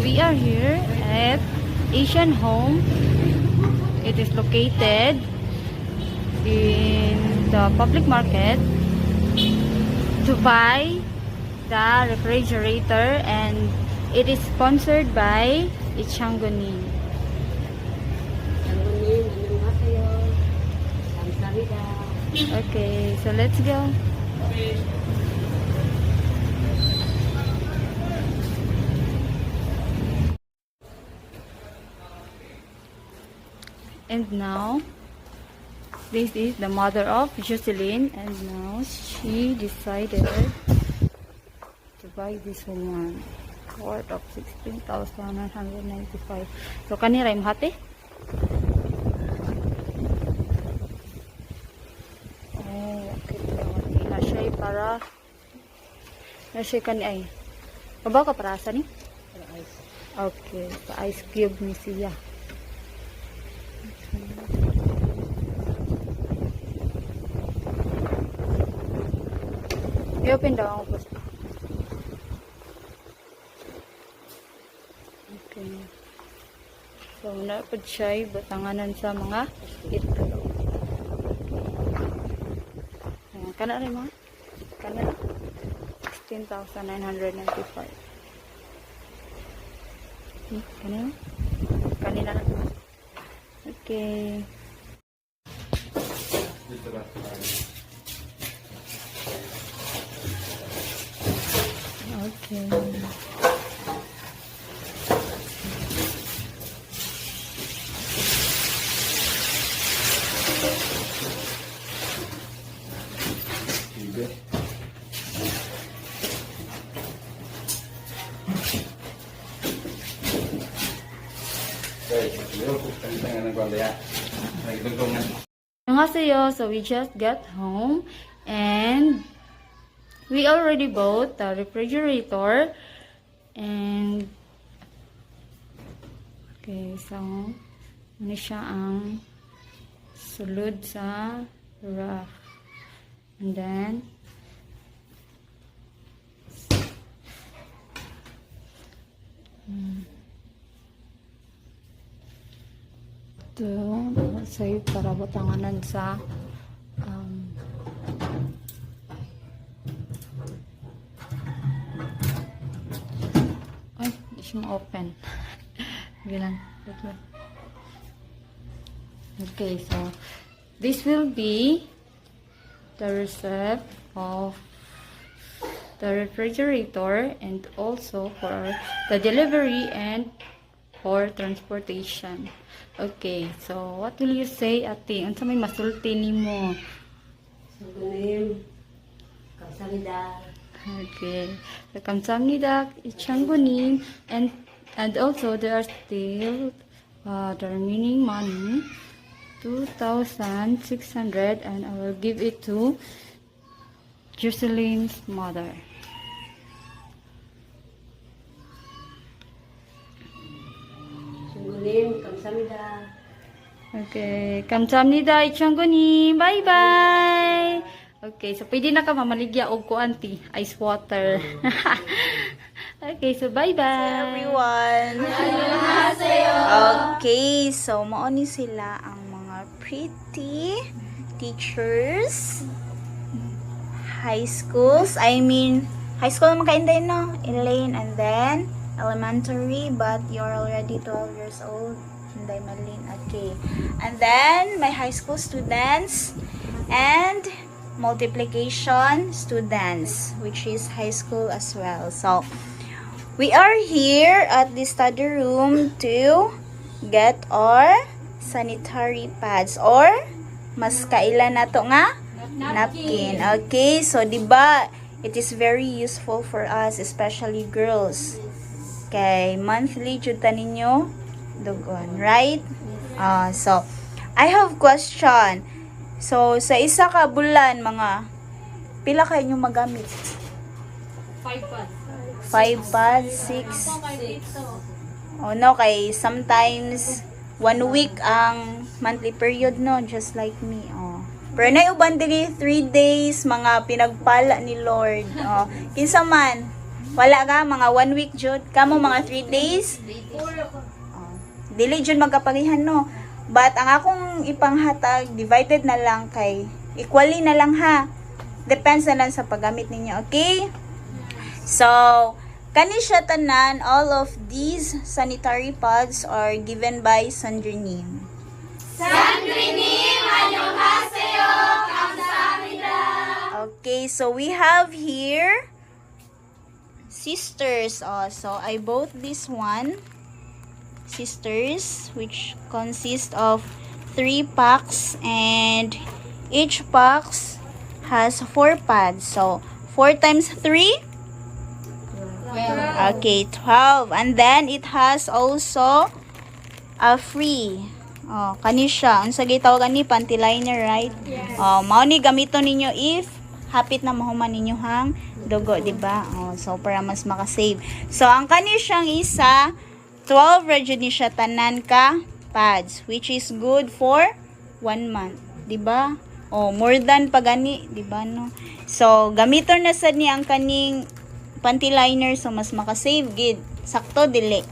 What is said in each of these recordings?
we are here at Asian Home. It is located in the public market to buy the refrigerator, and it is sponsored by Ichanguni. Okay, so let's go. And now, this is the mother of Jocelyn, and now she decided to buy this one worth of 16,995. So, kanira yung hati? Oh, okay. Na siya para na siya kani ay. Pabaw ka para sa ni? Okay, sa ice cube ni siya. I-open daw ako po. Okay. So, napad siya batanganan sa mga itlog. Ayan, kana rin mga? Kana 16,995. Kanina? Kanina na. Okay. Okay. Annyeonghaseyo. So we just got home and we already bought the refrigerator, and okay, so ano siya ang sulod sa rack, and then ito sa'yo para batanganan sa ay, hindi siya ma-open. Bilang. Okay, so this will be the receipt of the refrigerator, and also for the delivery and for transportation. Okay, so what will you say, ate? Unsa may masulti nimo? Sugulim, kamsahamnida. Okay, so kamsahamnida, Ichanguni, and also there are still the remaining money, 2,600, and I will give it to Jocelyn's mother. Sugulim, kamsahamnida. Okay, kamsahamnida Ichanguni. Bye-bye. Okay, so pwede na ka mamaligya og ko auntie, ice water. Okay, so bye-bye. Everyone. Okay, so mao ni sila ang mga pretty teachers. High schools. I mean, high school naman kainday no? Elaine, and then elementary, but you're already 12 years old. Hinday Malin. Okay. And then my high school students and multiplication students, which is high school as well. So we are here at the study room to get our sanitary pads, or mas kailan nato nga napkin. Okay, so diba it is very useful for us, especially girls. Okay, monthly jud ta ninyo dugon, right? So I have question. So sa isa ka bulan, mga pila kayo nyo magamit? 5 pads. 5 pads, 6. Oh no, kay sometimes 1 week ang monthly period, no, just like me. Oh, pero na uban diri 3 days mga pinagpala ni Lord. Oh, kinsa man Wala ka, mga 1 week jud. Kamo mga 3 days. Dili jud magkaparihan no. But ang akong ipanghatag, divided na lang kay equally na lang ha. Depends na lang sa paggamit ninyo, okay? So, kani siya tanan, all of these sanitary pads are given by Sandrinim. Okay, so we have here sisters. So I bought this one, sisters, which consist of 3 packs, and each packs has 4 pads. So 4 times 3. Okay, 12. And then it has also a free. Oh, kani siya. Unsa gitawag ni panty liner, right? Yes. Oh, mao ni gamiton ninyo if hapit na mahuman ninyo hang dugo, di ba? Oh, so para mas maka-save. So ang kani siyang isa 12 ra jud ni siya tanan ka pads, which is good for 1 month, di ba? Oh, more than pagani, di ba no? So gamiton na sad ni ang kaning panty liner, so mas maka-save gid. Sakto dili.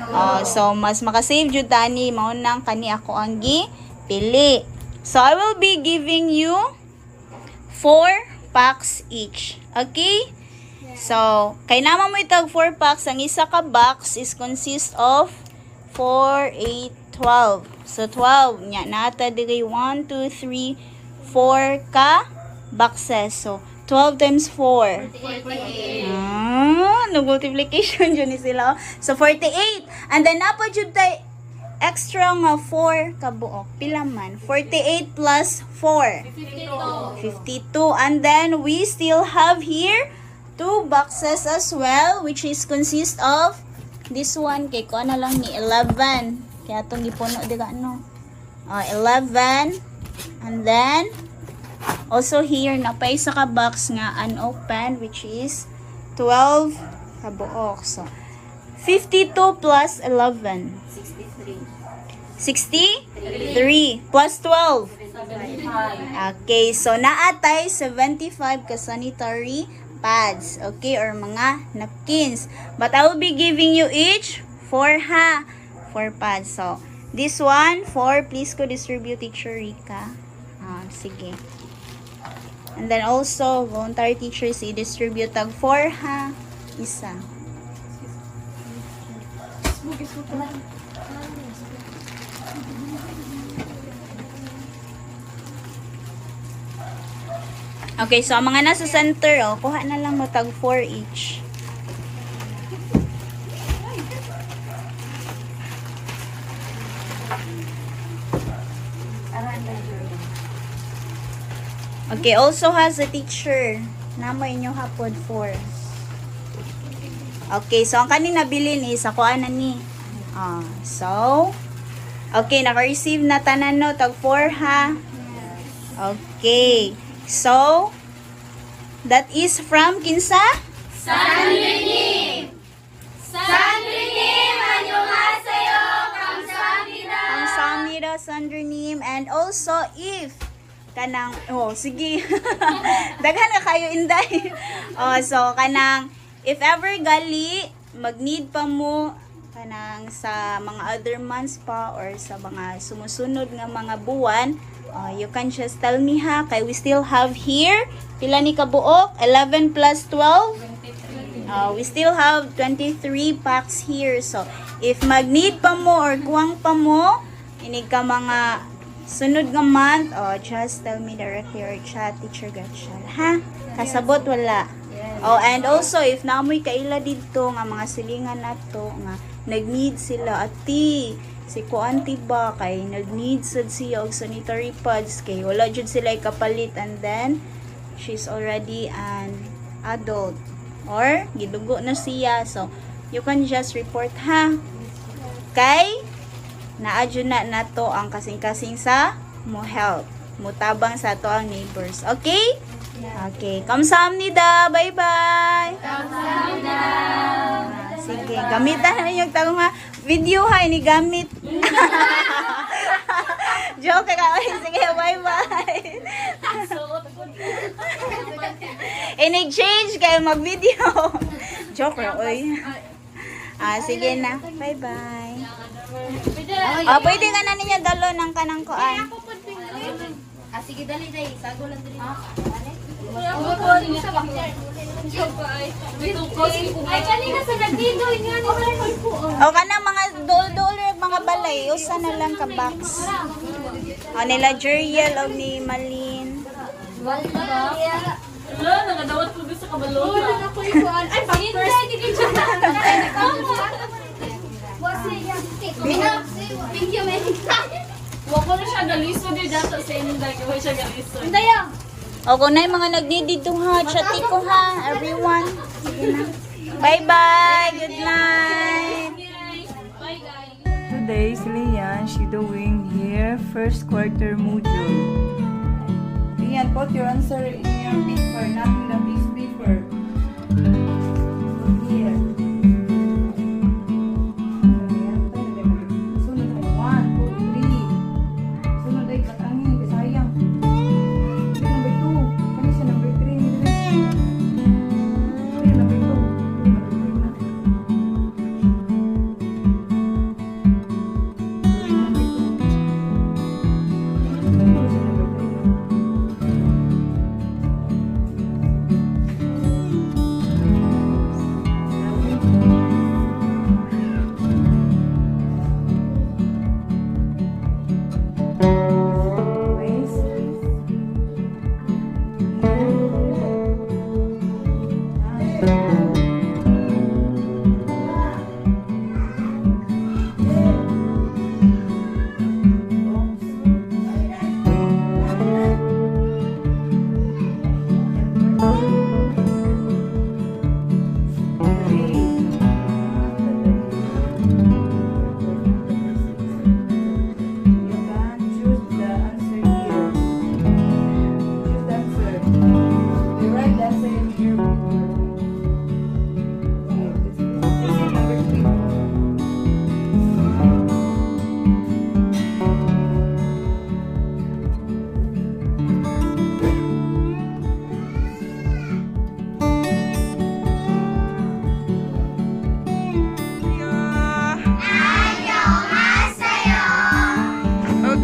Oh, so mas maka-save jud tani mao nang kani ako ang pili. So I will be giving you 4 packs each. Okay? So, kay naman mo itag 4 packs, ang isa ka box is consist of 4, 8, 12. So 12 nya nata diri 1 2 3 4 ka boxes. So 12 times 4. 48. No-multiplication dyan ni sila. So, 48. And then, napa dyan tayo extra nga 4 kabuok. Pila man? 48 plus 4. 52. And then, we still have here 2 boxes as well, which is consist of this one. Kay ko na lang ni 11. Kaya itong ipuno, di ka ano? 11. And then, also here, napay sa ka box nga unopened, which is 12 kabuok. So, 52 plus 11. 63 plus 12. Okay, so naatay 75 ka sanitary pads, okay, or mga napkins. But I will be giving you each 4 ha. 4 pads. So, this one, 4. Please ko distribute, Teacher Rika. Sige. And then also, voluntary teachers, i-distribute tag 4 ha. Isa. Okay, so ang mga nasa center, kuha na lang mo tag 4 each. Okay, also has a teacher. Namoy inyo hapon 4. Okay, so ang kaning nabilin is ako ana ni. So, okay, naka-receive na tanan no, tag 4 ha. Okay. So, that is from kinsa? Sandrinim! Sandrinim! 안녕하세요! 감사합니다! Kamsahamnida, Sandrinim. And also, if kanang, sige. Daghan ka kayo, inday. So, kanang, if ever gali, mag-need pa mo, kanang sa mga other months pa, or sa mga sumusunod nga mga buwan, you can just tell me ha, kay we still have here, pila ni kabuok? 11 plus 12? 23. We still have 23 packs here. So, if mag-need pa mo or kuwang pa mo, inig ka mga sunod nga month, just tell me directly or chat, Teacher Gretchen. Ha? Kasabot wala. And also, if namoy kaila dito, nga mga silingan nato, nga nag-need sila, ati, si kuan tiba kay nag-need sad siya og sanitary pads kay wala jud sila kapalit, and then she's already an adult or gidugo na siya, so you can just report ha, kay naadyo na nato ang kasing-kasing sa mo help mutabang sa ato ang neighbors. Okay? Okay, kamsahamnida, bye bye. 감사합니다. Sige, gamitan na yung tawag nga video ha, ini gamit. Joke ka. Sige, bye-bye. In exchange kayo mag-video. Joke lang, oy. Sige na. Bye-bye. Pwede ka na ninyo dalo ng kanang kuan. Sige, dali, dali. Sago lang dali. Ay, kanina sa nagdito. O kanang mga dol-dol mga balay, usa na lang ka box. Nila Jeriel o ni Malin. Wala, nagadawat ko sa kabalo. Ay, pangit. Thank you, man. Wako na siya galiso din dato sa inyong dagi. Wako siya galiso. Hindi yan. O kung na yung mga nagdidito ha, chati ko ha, everyone. Sige na. Bye-bye. Good night. Bye, guys. Today, si Lian, she doing here first quarter module. Lian, put your answer in your paper, not in the piece paper. Here. Sunod ay 1, 2, 3. Sunod ay katangin, sayang. Number 2. Kani siya number 3. Number 2.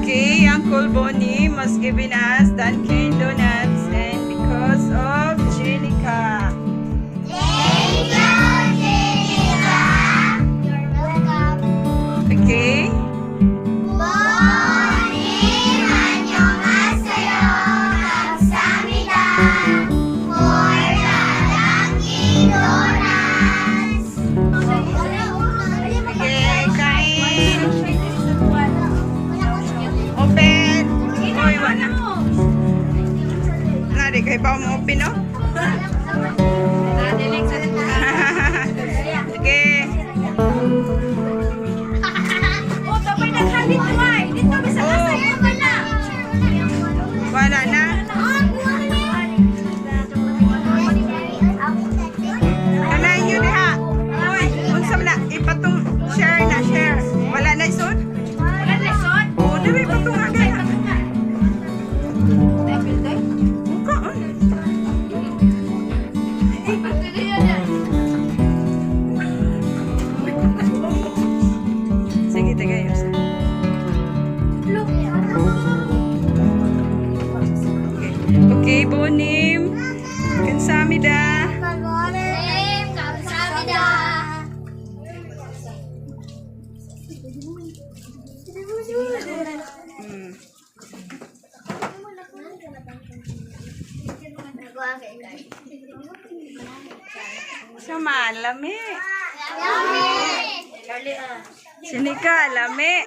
Okay, Uncle Bonnie was giving us Dunkin' Donuts and because of Jenica. Okay. Okay, kain. Open. Oy, wala. Nari, kay pa mo open, no? Sige. Wala na. Kanain nyo diha. Uy, unsa man na. Ipatong share na, share. Wala na isod? Oo, na may patong agad. Buka, sige, tagay. Okay, Bonim. Kansamida. Sama, lami. Sinika, lami.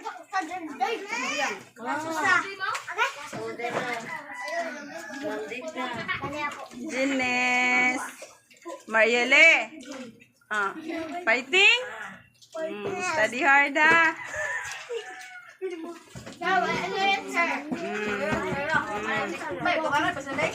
Jines. Marielle. Fighting? Study hard, ha? Bye, bukan apa sedih?